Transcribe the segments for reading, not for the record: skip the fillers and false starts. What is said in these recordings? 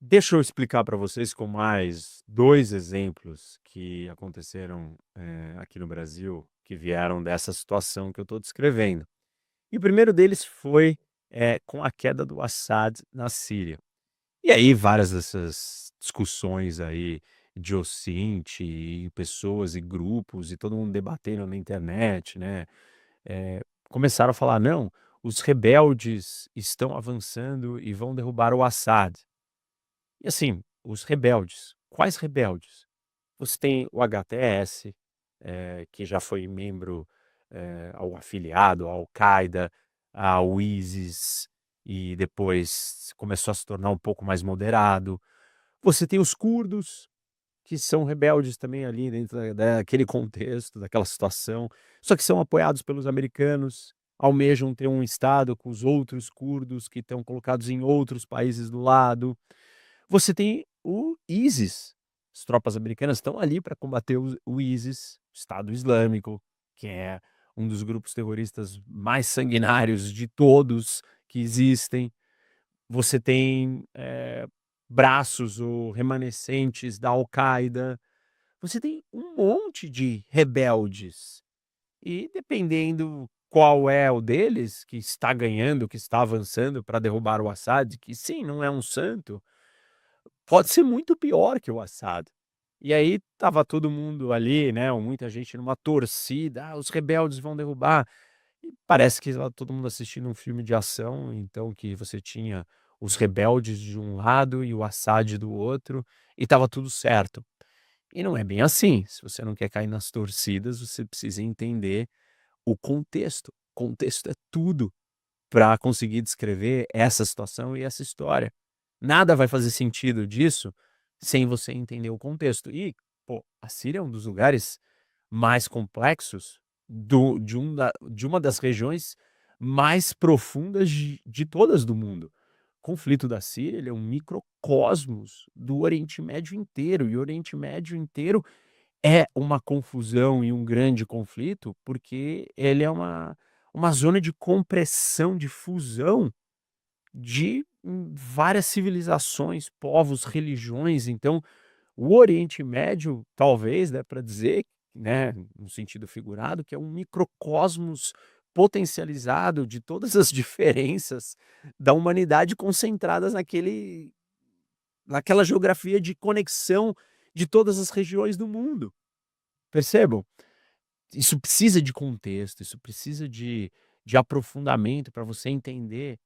Deixa eu explicar para vocês com mais 2 exemplos que aconteceram, aqui no Brasil, que vieram dessa situação que eu estou descrevendo. E o primeiro deles foi, com a queda do Assad na Síria. E aí várias dessas discussões aí de Ocinte e pessoas e grupos e todo mundo debatendo na internet, né, começaram a falar: "Não, os rebeldes estão avançando e vão derrubar o Assad". E assim, os rebeldes, quais rebeldes? Você tem o HTS, que já foi membro, ao afiliado à Al-Qaeda, ao ISIS, e depois começou a se tornar um pouco mais moderado. Você tem os curdos, que são rebeldes também ali dentro daquele contexto, daquela situação, só que são apoiados pelos americanos, almejam ter um estado com os outros curdos que estão colocados em outros países do lado. Você tem o ISIS, as tropas americanas estão ali para combater o ISIS, o Estado Islâmico, que é um dos grupos terroristas mais sanguinários de todos que existem. Você tem, braços ou remanescentes da Al-Qaeda, você tem um monte de rebeldes. E dependendo qual é o deles que está ganhando, que está avançando para derrubar o Assad, que sim, não é um santo, pode ser muito pior que o Assad. E aí estava todo mundo ali, né, ou muita gente numa torcida: "Ah, os rebeldes vão derrubar". E parece que estava todo mundo assistindo um filme de ação, então que você tinha os rebeldes de um lado e o Assad do outro, e estava tudo certo. E não é bem assim, se você não quer cair nas torcidas, você precisa entender o contexto. Contexto é tudo para conseguir descrever essa situação e essa história. Nada vai fazer sentido disso sem você entender o contexto. E, pô, a Síria é um dos lugares mais complexos de uma das regiões mais profundas de todas do mundo. O conflito da Síria, ele é um microcosmos do Oriente Médio inteiro, e o Oriente Médio inteiro é uma confusão e um grande conflito, porque ele é uma zona de compressão, de fusão de, várias civilizações, povos, religiões. Então, o Oriente Médio, talvez, dá para dizer, né, no sentido figurado, que é um microcosmos potencializado de todas as diferenças da humanidade concentradas naquela geografia de conexão de todas as regiões do mundo, percebam? Isso precisa de contexto, isso precisa de aprofundamento para você entender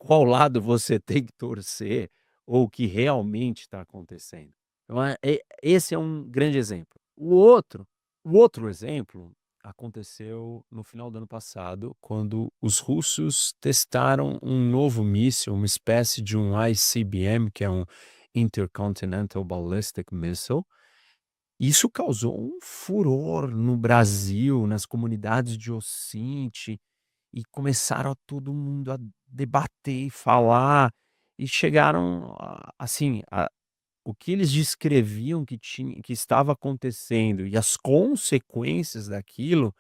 qual lado você tem que torcer ou o que realmente está acontecendo. Então, esse é um grande exemplo. O outro exemplo aconteceu no final do ano passado, quando os russos testaram um novo míssil, uma espécie de um ICBM, que é um Intercontinental Ballistic Missile. Isso causou um furor no Brasil, nas comunidades de Ocinte, e começaram a todo mundo a debater e falar, e chegaram a assim, o que eles descreviam que estava acontecendo e as consequências daquilo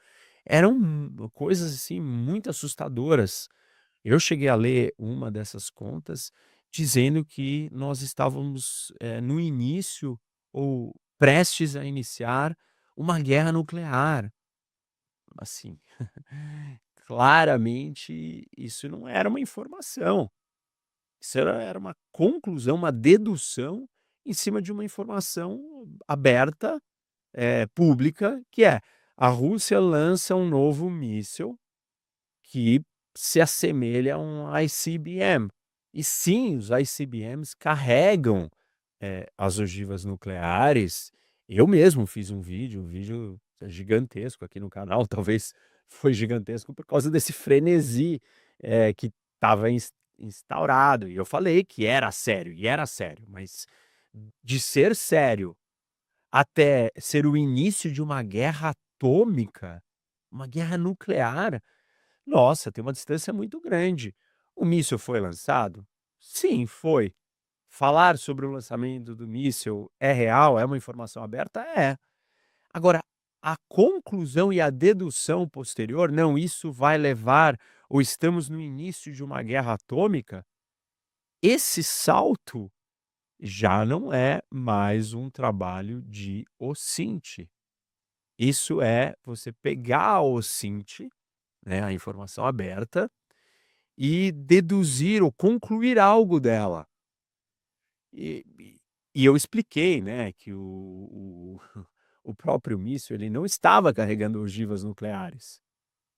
eram coisas, assim, muito assustadoras. Eu cheguei a ler uma dessas contas dizendo que nós estávamos, no início ou prestes a iniciar uma guerra nuclear. Assim, claramente isso não era uma informação, isso era uma conclusão, uma dedução em cima de uma informação aberta, pública, que é: a Rússia lança um novo míssil que se assemelha a um ICBM. E sim, os ICBMs carregam, as ogivas nucleares. Eu mesmo fiz um vídeo gigantesco aqui no canal, talvez foi gigantesco por causa desse frenesi, que estava instaurado, e eu falei que era sério, e era sério, mas de ser sério até ser o início de uma guerra atômica, uma guerra nuclear, nossa, tem uma distância muito grande. O míssil foi lançado? Sim, foi. Falar sobre o lançamento do míssil é real? É uma informação aberta? É. Agora, a conclusão e a dedução posterior, não, isso vai levar ou estamos no início de uma guerra atômica, esse salto já não é mais um trabalho de ossinte. Isso é você pegar a ossinte, né, a informação aberta, e deduzir ou concluir algo dela. E e e eu expliquei, né, que o próprio míssil, ele não estava carregando ogivas nucleares.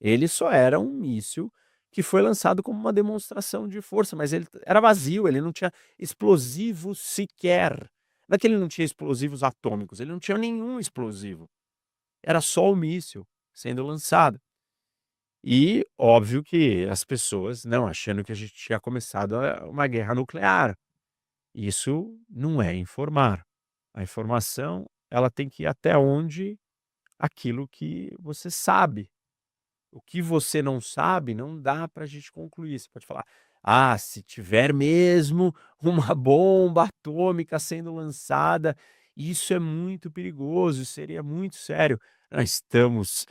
Ele só era um míssil que foi lançado como uma demonstração de força, mas ele era vazio, ele não tinha explosivos sequer. Não é que ele não tinha explosivos atômicos, ele não tinha nenhum explosivo. Era só o míssil sendo lançado. E óbvio que as pessoas, não, achando que a gente tinha começado uma guerra nuclear. Isso não é informar. A informação, ela tem que ir até onde aquilo que você sabe. O que você não sabe, não dá para a gente concluir. Você pode falar: "Ah, se tiver mesmo uma bomba atômica sendo lançada, isso é muito perigoso, seria muito sério". Nós estamos,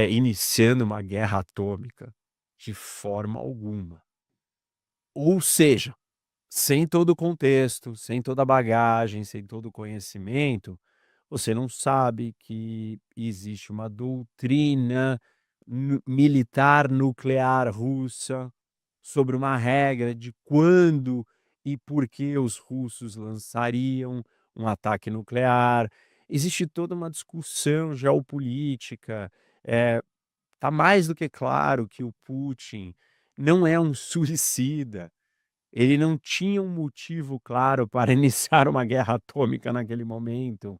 iniciando uma guerra atômica, de forma alguma. Ou seja, sem todo o contexto, sem toda a bagagem, sem todo o conhecimento, você não sabe que existe uma doutrina militar nuclear russa sobre uma regra de quando e por que os russos lançariam um ataque nuclear. Existe toda uma discussão geopolítica. Tá mais do que claro que o Putin não é um suicida. Ele não tinha um motivo claro para iniciar uma guerra atômica naquele momento.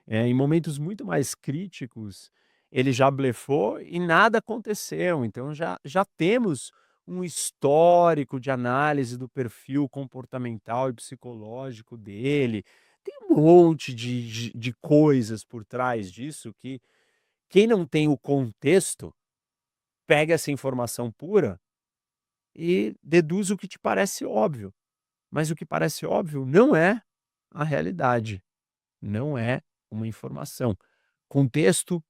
Em momentos muito mais críticos, ele já blefou e nada aconteceu. Então já temos um histórico de análise do perfil comportamental e psicológico dele. Tem um monte de coisas por trás disso que quem não tem o contexto, pega essa informação pura e deduz o que te parece óbvio. Mas o que parece óbvio não é a realidade, não é uma informação. Contexto,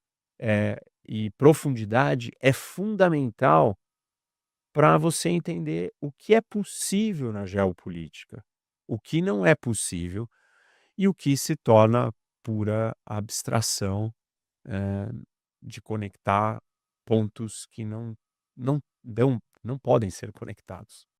e profundidade é fundamental para você entender o que é possível na geopolítica, o que não é possível e o que se torna pura abstração, eh, de conectar pontos que não podem ser conectados.